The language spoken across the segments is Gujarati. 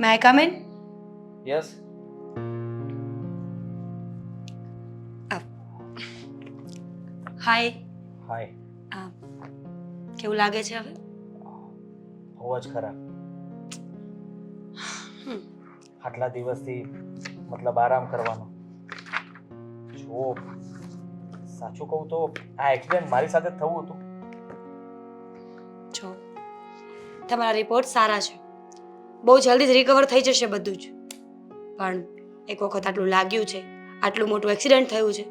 May I come in? Yes. Hi. Hi. કેવું લાગે છે હવે? બહુ જ ખરાબ. આટલા દિવસથી મતલબ આરામ કરવાનો. જો સાચું કહું તો આ એક્સિડન્ટ મારી સાથે થયું હતું. જો તમારા રિપોર્ટ સારા છે, બહુ જલ્દી જ રિકવર થઈ જશે બધું જ. પણ એક વખત આટલું લાગ્યું છે, આટલું મોટું એક્સિડન્ટ થયું છે,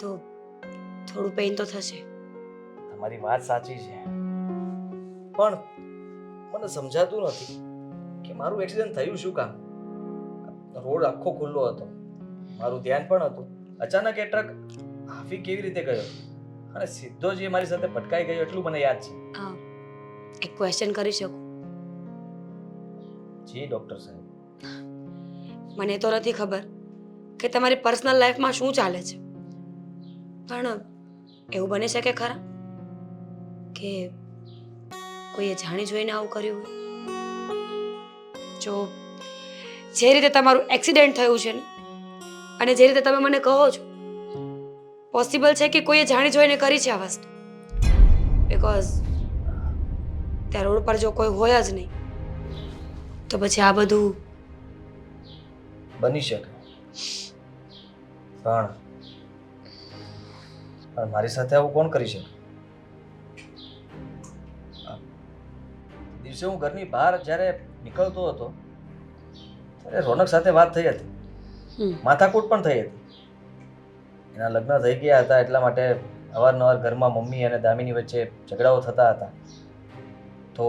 તો થોડું પેઇન તો થશે. તમારી વાત સાચી છે, પણ મને સમજાતું નથી કે મારું એક્સિડન્ટ થયું શું કામ. રોડ આખો ખુલ્લો હતો, મારું ધ્યાન પણ હતું. અચાનક એ ટ્રક હાફી કેવી રીતે ગયો અને સીધો જે મારી સાથે પટકાઈ ગયો એટલું મને યાદ છે. એક ક્વેશ્ચન કરી શકું? જી ડૉક્ટર સાહેબ. મને તો નથી ખબર કે તમારી પર્સનલ લાઈફમાં શું ચાલે છે, પણ એવું બની શકે ખરા કે કોઈએ જાણી જોઈને આવું કર્યું હોય? જો જે રીતે તમારું એક્સિડન્ટ થયું છે ને, અને જે રીતે તમે મને કહો છો, પોસિબલ છે કે કોઈએ જાણી જોઈને કરી છે આ વસ્તુ. બિકોઝ ત્યાં રોડ પર જો કોઈ હોય જ નહીં તો પછી આ બધું બની શકે, પણ મારી સાથે આવું કોણ કરી શકે? દિવસે હું ઘરની બહાર જ્યારે નીકળતો હતો ત્યારે રોનક સાથે વાત થઈ હતી, માથાકૂટ પણ થઈ હતી. એના લગ્ન થઈ ગયા હતા એટલા માટે અવારનવાર ઘરમાં મમ્મી અને દામિની વચ્ચે ઝઘડાઓ થતા હતા. તો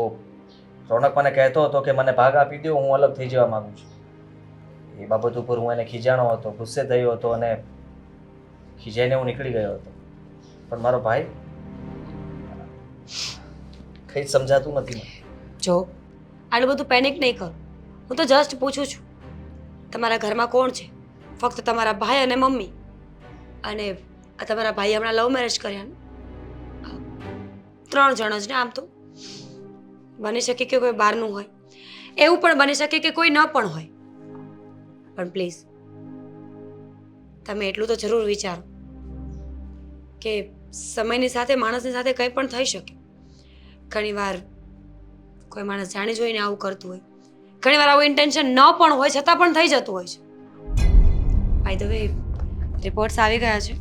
રોનક મને કહેતો હતો કે મને ભાગ આપી દો, હું અલગ થઈ જવા માંગુ છું. એ બાબત ઉપર હું એને ખીજાણો હતો, ગુસ્સે થયો હતો અને ખીજાઈને હું નીકળી ગયો હતો. પણ મારો ભાઈ કંઈ જ સમજાતું નથી મને. જો આટલું બધું પેનિક નહીં કરો, હું તો જસ્ટ પૂછું છું તમારા ઘરમાં કોણ છે? ફક્ત તમારા ભાઈ અને મમ્મી, અને આ તમારા ભાઈ હમણાં લવ મેરેજ કર્યા ને? 3 જણ જ ને. આમ તો બની શકે કે કોઈ બહારનું હોય, એવું પણ બની શકે કે કોઈ ન પણ હોય. પણ પ્લીઝ તમે એટલું તો જરૂર વિચારો કે સમયની સાથે માણસની સાથે કંઈ પણ થઈ શકે. ઘણીવાર કોઈ માણસ જાણી જોઈને આવું કરતું હોય, ઘણીવાર આવું ઇન્ટેન્શન ન પણ હોય છતાં પણ થઈ જતું હોય છે. બાય ધ વે, રિપોર્ટ્સ આવી ગયા છે,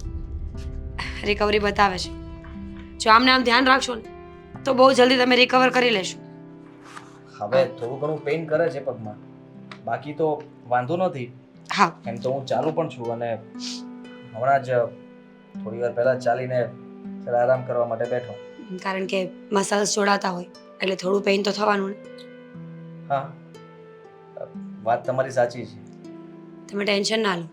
રિકવરી બતાવે છે. જો આમને આમ ધ્યાન રાખશો ને તો બહુ જલ્દી તમે રિકવર કરી લેશો. હવે થોડું ઘણું પેઇન કરે છે પગમાં, બાકી તો વાંધો નથી. હા, એમ તો હું ચાલુ પણ છું અને હમણાં જ થોડી વાર પહેલા ચાલીને જરા આરામ કરવા માટે બેઠો. કારણ કે મસલ્સ જોડાતા હોય એટલે થોડું પેઇન તો થવાનું ને. હા, વાત તમારી સાચી છે. તમે ટેન્શન ના લો.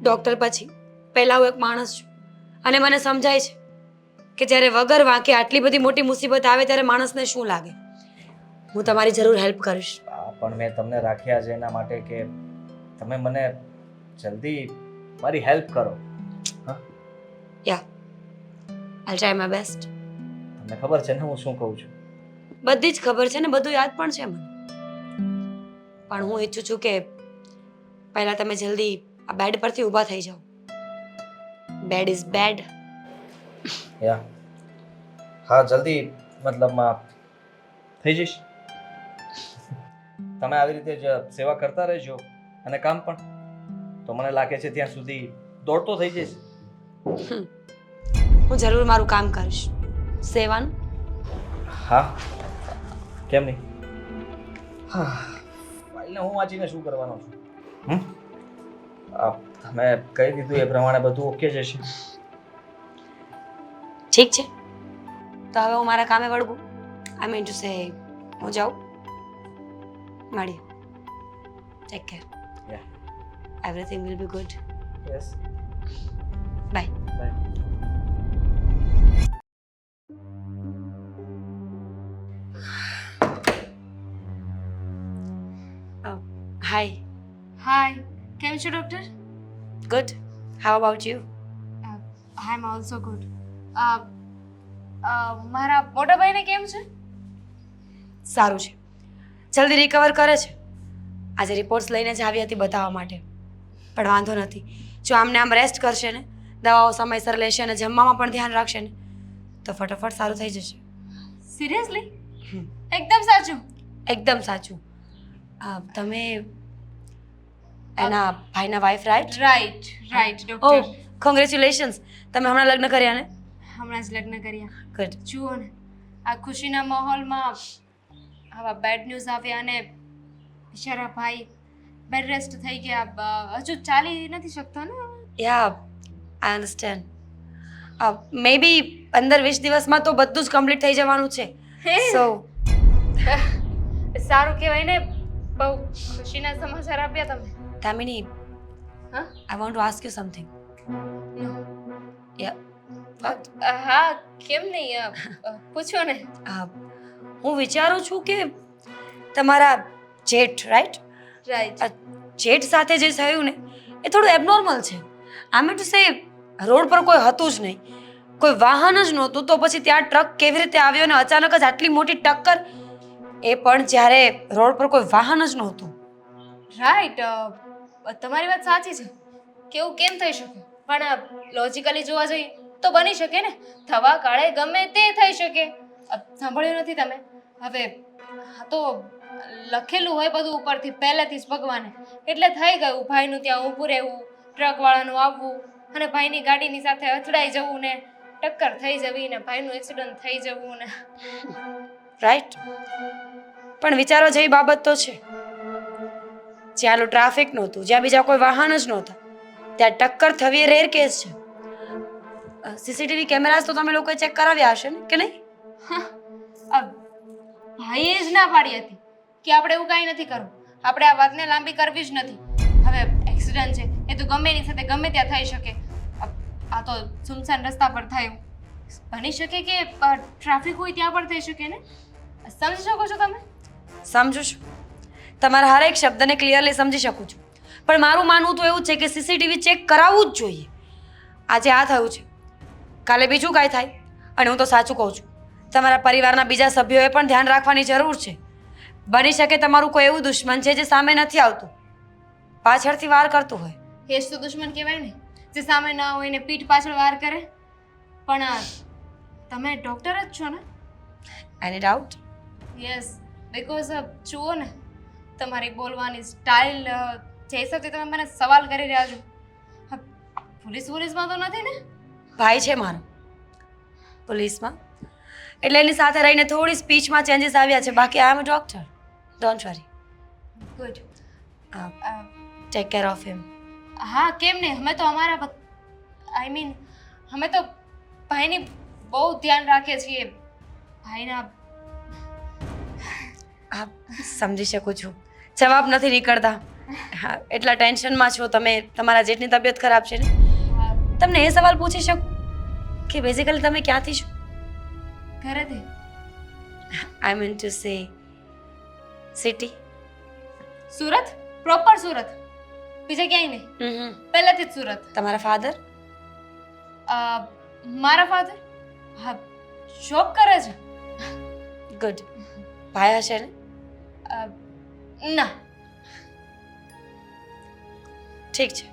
ડૉક્ટર પછી પહેલાં હું એક માણસ છું અને મને સમજાય છે કે જ્યારે વગર વાંકે આટલી બધી મોટી મુસીબત આવે ત્યારે માણસને શું લાગે. હું તમારી જરૂર હેલ્પ કરીશ. પણ મેં તમને રાખ્યા છે એના માટે કે તમે મને જલ્દી મારી હેલ્પ કરો. હા, યા, આઈ ટ્રાય માય બેસ્ટ. તમને ખબર છે ને હું શું કહું છું? બધી જ ખબર છે ને, બધું યાદ પણ છે મને. પણ હું ઈચ્છું છું કે પહેલાં તમે જલ્દી આ બેડ પરથી ઊભા થઈ જાઓ. Bed is bed. યા, હા, જલ્દી મતલબમાં થઈ જઈશ. તમે આવી રીતે જ સેવા કરતા રહેજો અને કામ પણ, તો મને લાગે છે ત્યાં સુધી દોડતો થઈ જઈશ. હું જરૂર મારું કામ કરીશ. સેવાનું. હા, કેમ નહીં? હા, ફાઇલને હું વાંચીને શું કરવાનો છું? તમે કહી દીધું એ પ્રમાણે બધું ઓકે જશે. ઠીક છે, તો હવે હું મારા કામે વળગું. આઈ મીન ટુ સે, હું જાઉં. મળીએ. Take care. Yeah, everything will be good. Yes, bye. Bye. Hi. Hi, કેમ છો doctor? Good. How about you? I am also good. મારા મોટા ભાઈને કેમ છે? સારું છે. જલ્દી રિકવર કરે છે. આજે રિપોર્ટ્સ લઈને જ આવી હતી બતાવવા માટે, પણ વાંધો નથી. જો આમને આમ રેસ્ટ કરશે ને, દવાઓ સમયસર લેશે અને જમવામાં પણ ધ્યાન રાખશે ને, તો ફટાફટ સારું થઈ જશે. સિરિયસલી? હમ. એકદમ સાચું? એકદમ સાચું. તમે એના ભાઈના વાઈફ રાઈટ? રાઈટ રાઈટ ઓ ડૉક્ટર. કોંગ્રેચ્યુલેશન્સ, તમે હમણાં લગ્ન કર્યા ને? હમણાં જ લગ્ન કર્યા. ગુડ. જુઓ ને, આ ખુશીના માહોલમાં આવા બેડ ન્યૂઝ આવ્યા અને બિચારા ભાઈ બેડ રેસ્ટ થઈ ગયા. હજુ ચાલી નથી શકતા ને? યા આઈ અન્ડરસ્ટેન્ડ. મે બી 15-20 દિવસમાં તો બધું જ કમ્પ્લીટ થઈ જવાનું છે. સો સારું કહેવાય ને. બહુ ખુશીના સમાચાર આપ્યા તમે. દામિની, હા? I want to ask you something. No. યા હા, કેમ નહીં? પૂછો ને. હું વિચારું છું કે તમારા જેઠ રાઈટ, રાઈટ. જેઠ સાથે જે થયું ને એ થોડું એબનોર્મલ છે. I mean to say road પર કોઈ હતું જ નહીં, કોઈ વાહન જ નહોતું, તો પછી ત્યાં ટ્રક કેવી રીતે આવ્યો ને અચાનક જ આટલી મોટી ટક્કર, એ પણ જ્યારે રોડ પર કોઈ વાહન જ નહોતું. રાઈટ. તમારી વાત સાચી છે. કેવું કેમ થઈ શકે? પણ લોજિકલી જોવા જઈએ તો બની શકે ને. થવા કાળે ગમે તે થઈ શકે. સાંભળ્યું નથી તમે? હવે આ તો લખેલું હોય બધું ઉપરથી પહેલેથી જ ભગવાને, એટલે થઈ ગયું. ભાઈનું ત્યાં ઊભું રહેવું, ટ્રકવાળાનું આવવું અને ભાઈની ગાડીની સાથે અથડાઈ જવું ને ટક્કર થઈ જવી ને ભાઈનું એક્સિડન્ટ થઈ જવું ને. રાઈટ, પણ વિચારો જેવી બાબત તો છે. જ્યાં ટ્રાફિક નહોતું, જ્યાં બીજા કોઈ વાહન જ નહોતા, ત્યાં ટક્કર થવી એ રેર કેસ છે. સીસીટીવી કેમેરાસ તો તમે લોકોએ ચેક કરાવ્યા હશે ને, કે નહીં? ભાઈએ જ ના પાડી હતી કે આપણે એવું કાંઈ નથી કરવું, આપણે આ વાતને લાંબી કરવી જ નથી. હવે એક્સિડન્ટ છે એ તો ગમે એની સાથે ગમે ત્યાં થઈ શકે. આ તો સુમસાન રસ્તા પર થયું. બની શકે કે ટ્રાફિક હોય ત્યાં પણ થઈ શકે ને. સમજી શકો છો તમે? સમજુ છું, તમારા હરેક શબ્દને ક્લિયરલી સમજી શકું છું, પણ મારું માનવું તો એવું છે કે સીસીટીવી ચેક કરાવવું જ જોઈએ. આજે આ થયું છે, કાલે બીજું કાંઈ થાય. અને હું તો સાચું કહું છું, તમારા પરિવારના બીજા સભ્યોએ પણ ધ્યાન રાખવાની જરૂર છે. બની શકે તમારું કોઈ એવું દુશ્મન છે જે સામે નથી આવતું, પાછળથી વાર કરતું હોય. એ જ તો દુશ્મન કહેવાય ને, જે સામે ના હોય ને પીઠ પાછળ વાર કરે. પણ તમે ડૉક્ટર જ છો ને? એની ડાઉટ? યસ, બિકોઝ જુઓ ને, તમારી બોલવાની સ્ટાઇલ, જે હિસાબથી તમે મને સવાલ કરી રહ્યા છો, પોલીસમાં તો નથી ને? ભાઈ છે મારો પોલીસમાં, એટલે એની સાથે રહીને થોડી સ્પીચમાં ચેન્જીસ આવ્યા છે. બાકી I am a doctor, don't worry. Good. Take care of him. હા, કેમ નહીં? અમે તો અમારા આઈ મીન અમે તો ભાઈની બહુ ધ્યાન રાખીએ છીએ. ભાઈના સમજી શકું છું, જવાબ નથી નીકળતા. હા, એટલા ટેન્શનમાં છો તમે. તમારા જેટની તબિયત ખરાબ છે ને, તમને એ સવાલ પૂછી શકું કે બેઝિકલી તમે ક્યાંથી છો? ઘરેથી. I mean to say city. Surat, proper Surat, બીજે ક્યાંય નહીં. પહેલેથી જ સુરત. તમારા ફાધર? મારા ફાધર હા જોબ કરે છે. ગુડ. ભાઈ હશે ને? ના. ઠીક છે.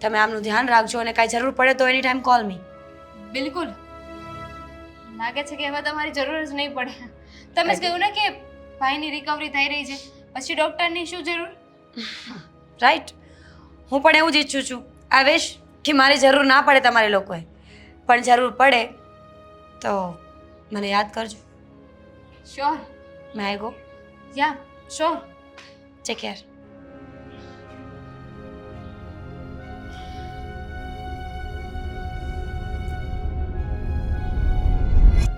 તમે આમનું ધ્યાન રાખજો અને કાંઈ જરૂર પડે તો એની ટાઈમ કોલ મી. બિલકુલ. લાગે છે કે હવે તમારી જરૂર જ નહીં પડે. તમે જ કહ્યું ને કે ભાઈની રિકવરી થઈ રહી છે, પછી ડૉક્ટરની શું જરૂર? રાઈટ, હું પણ એવું જ ઈચ્છું છું. આઈ વિશ કે મારી જરૂર ના પડે તમારે લોકોએ, પણ જરૂર પડે તો મને યાદ કરજો. Sure. May I go? Yeah sure. Take care.